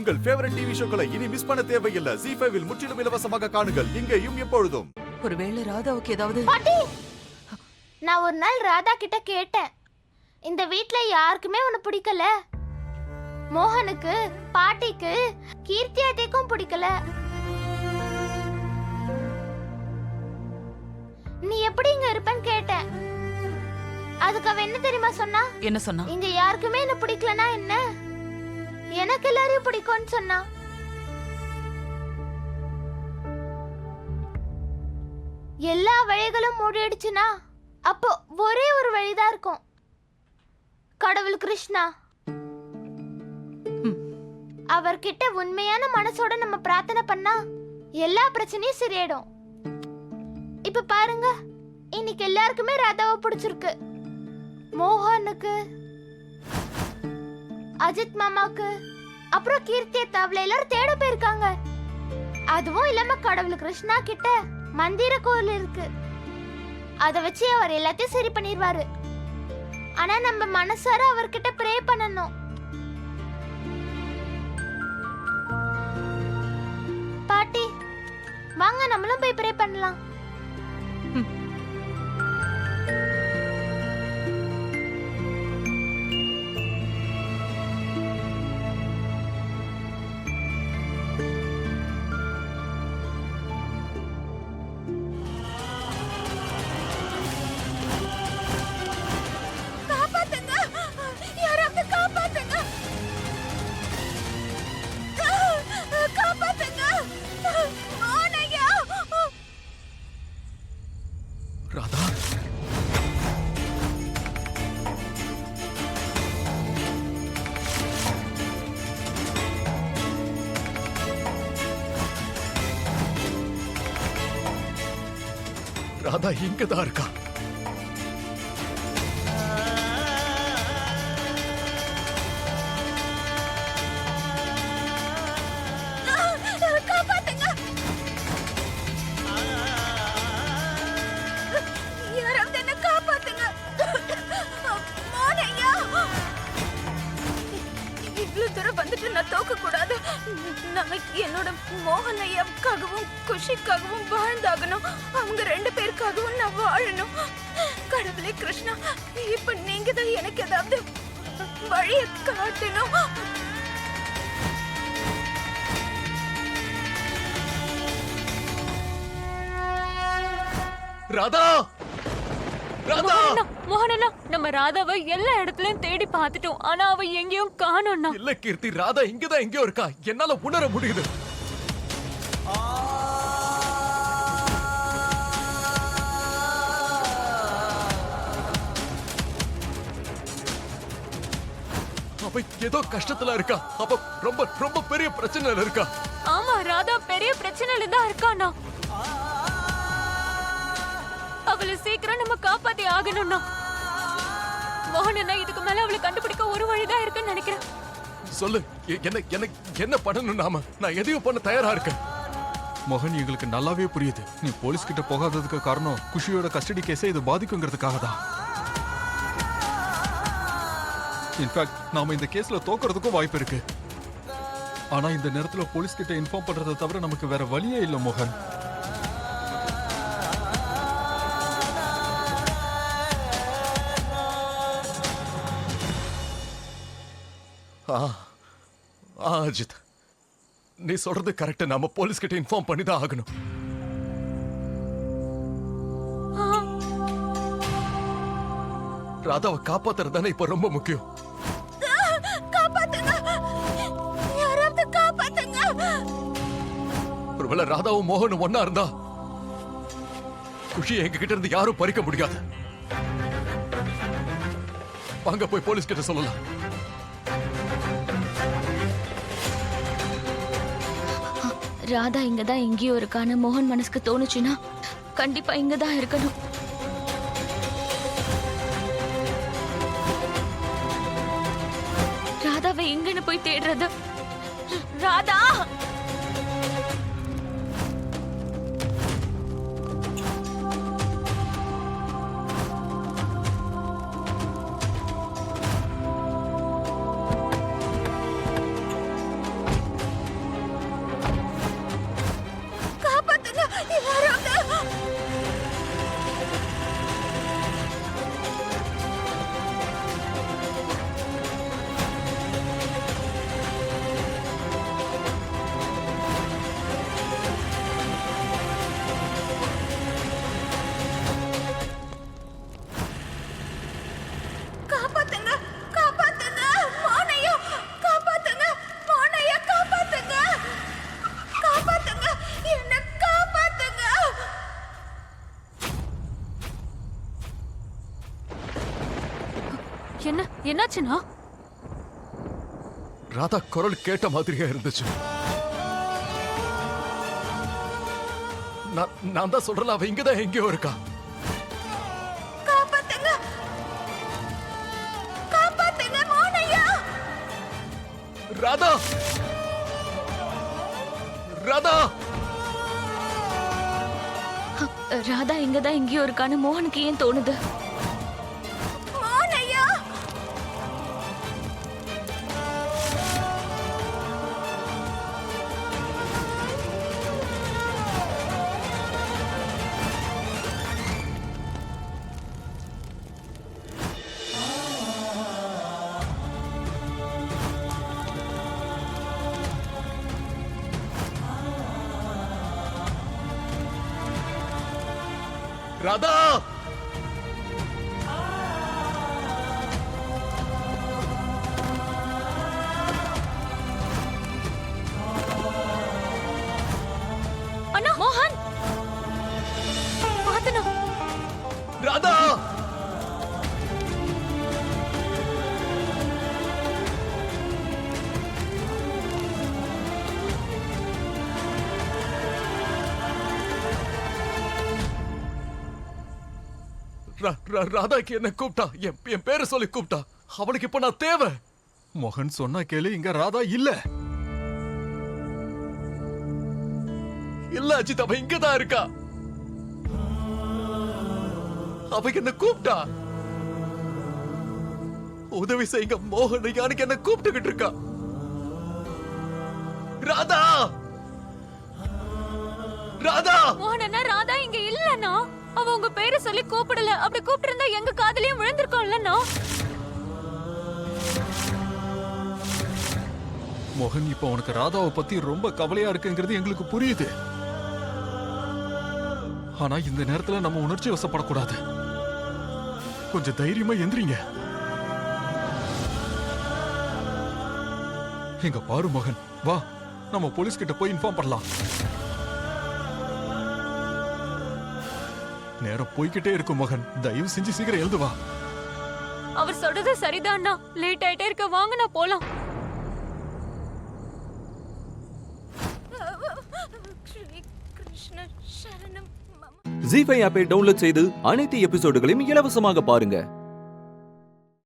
உங்கள் favourite TV ஷோக்களை இனி miss பண்ண தேவையில்லை. ஜீ5 இல் முற்றிலும் இலவசமாக காணுங்கள், இங்கேயும் எப்பொழுதும். ஒருவேளை ராதாவுக்கு ஏதாவது... பாட்டி, நான் ஒரு நாள் ராதா கிட்ட கேட்டேன், இந்த வீட்ல யாருக்குமே உன்னை பிடிக்கல, மோகனுக்கு, பாட்டிக்கு, கீர்த்தி அத்தைக்கும் பிடிக்கல, நீ எப்படி இங்க இருப்பேன்னு கேட்டேன். அதுக்கு அவ என்ன தெரியுமா சொன்னா? என்ன சொன்னா? இங்க யாருக்குமே என்ன பிடிக்கலனா என்ன, எனக்கு எல்லாரையும் பிடிக்கும்னு சொன்னா. எல்லா வழிகளும் மூடிடுச்சுன்னா அப்போ ஒரே ஒரு வழிதான் இருக்கும், கடவுள் கிருஷ்ணா. அவர்கிட்ட உண்மையான மனசோட நம்ம பிரார்த்தனை பண்ணா எல்லா பிரச்சனையும் சரியாயிடும். இப்ப பாருங்க, இன்னைக்கு எல்லாருக்குமே ராதாவை பிடிச்சிருக்கு. மோகனுக்கு, அஜித் மாமாக்கு, அப்புறம் கீர்த்தி அத்தாவல எல்லாரும் தேட போயிருக்காங்க. அதுவும் இல்லாம கடவுள் கிருஷ்ணா கிட்ட மந்திர கோயில் இருக்கு, அத வச்சு அவர் எல்லாத்தையும் சரி பண்ணிடுவாரு. ஆனா நம்ம மனசார அவர்கிட்ட ப்ரே பண்ணணும். பாட்டி வாங்க, நம்மளும் போய் ப்ரே பண்ணலாம். ராதா, ராதா இங்கதான் இருக்கா. என்னோட மோகன் ஐயாவுக்காகவும் குஷிக்காகவும் வாழ்ந்தாகணும். அவங்க 2 பேருக்காகவும் நான் வாழணும். கடவுளே கிருஷ்ணா, இப்ப நீங்க தான் எனக்கு ஏதாவது வழியை காட்டணும். ராதா, ராதா, மோகனா, நம்ம ராதாவை எல்லா இடத்துலயும் தேடி பார்த்துட்டோம், ஆனா அவ எங்கேயும் காணோம்னா. இல்ல கீர்த்தி, ராதா இங்கதான் எங்கேயோ இருக்கா, என்னால உணர முடியுது. அவ ஏதோ கஷ்டத்துல இருக்கா, அப்ப ரொம்ப ரொம்ப பெரிய பிரச்சனைல இருக்கா. ஆமா, ராதா பெரிய பிரச்சனையில தான் இருக்கானா. அவளை சீக்கிரம் நம்ம காப்பாத்தி ஆகணும்னா. மோகனா, இதுக்கு மேல அவளை கண்டுபிடிக்க ஒரு வழிதான் இருக்குன்னு நினைக்கிறேன். சொல்லு, என்ன பண்ணணும்? நான் எதையும் பண்ண தயாரா இருக்கேன். மோகன், எங்களுக்கு நல்லாவே புரியுது. நீ போலீஸ் கிட்ட போகாததுக்கு காரணம் குஷியோட கஸ்டடி கேஸை இது பாதிக்குங்கிறதுக்காக தான். இன்ஃபேக்ட் நாம இந்த கேஸ்ல தோக்குறதுக்கும் வாய்ப்பு இருக்கு. ஆனா இந்த நேரத்துல போலீஸ் கிட்ட இன்ஃபார்ம் பண்றதை தவிர நமக்கு வேற வழியே இல்ல மோகன். அஜித், நீ சொல்றது கரெக்ட். நாம போலீஸ் கிட்ட இன்ஃபார்ம் பண்ணி தான் ஆகணும். ராதாவை காப்பாத்துறது தானே இப்ப ரொம்ப முக்கியம். ஒருவேளை ராதாவும் மோகனும் ஒன்னா இருந்தா குஷி எங்க கிட்ட இருந்து யாரும் பறிக்க முடியாது. வாங்க போய் போலீஸ் கிட்ட சொல்லலாம். ராதா இங்கதான் எங்கேயோ இருக்கான்னு மோகன் மனசுக்கு தோணுச்சுன்னா கண்டிப்பா இங்கதான் இருக்கணும். ராதாவை எங்கன்னு போய் தேடுறது? ராதா, என்னாச்சுன்னா? ராதா குரல் கேட்ட மாதிரியா இருந்துச்சு. நான் தான் சொல்றேன், அவ இங்கதான் எங்கேயோ இருக்கா. காப்பாத்துங்க, காப்பாத்துங்க மோனையா. ராதா, ராதா, ராதா இங்கதான் எங்கேயோ இருக்கான்னு மோகனுக்கு ஏன் தோணுது? மோனையா, ராதா, அண்ணா மோகன், பாத்தனா? ராதா. ராதாக்கு என்ன கூப்பிட்டா, என் பேரை சொல்லி கூப்பிட்டா. அவளுக்கு இப்ப நான் தேவை. மோகன் சொன்னா கேளு, இங்க ராதா இல்ல. இல்ல அஜித், அவ இங்கதான் இருக்கா. அவ என்ன கூப்பிட்டா. உதவி செய்யுங்க மோகன் ஐயானுக்கு என்ன கூப்பிட்டுக்கிட்டு இருக்கா. ராதா, ராதா. மோகன் அண்ணா, ராதா இங்க இல்லண்ணா. அவ உங்க பேரை சொல்லி கூப்பிடல. அப்படி கூப்பிட்டிருந்தா எங்க காதுலயும் விழுந்திருக்கோம்லண்ணா. மோகன், இப்ப உனக்கு ராதாவை பத்தி ரொம்ப கவலையா இருக்குங்கிறது எங்களுக்கு புரியுது. ஆனா இந்த நேரத்துல நம்ம உணர்ச்சி வசப்படக்கூடாது. கொஞ்சம் தைரியமா எந்திரிங்க. இங்க பாரு மோகன், வா நம்ம போலீஸ் கிட்ட போய் இன்ஃபார்ம் பண்ணலாம். நேரம் போய்கிட்டே இருக்கும் மோகன், தயவு செஞ்சு சீக்கிரம் எழுந்து வா. அவர் சொல்றது சரிதான். லேட் ஆயிட்டே இருக்க, வாங்க நான் போலாம். ஸ்ரீ கிருஷ்ண சரணம். ஜீ5 ஆப்பை டவுன்லோட் செய்து அனைத்து எபிசோடுகளையும் இலவசமாக பாருங்க.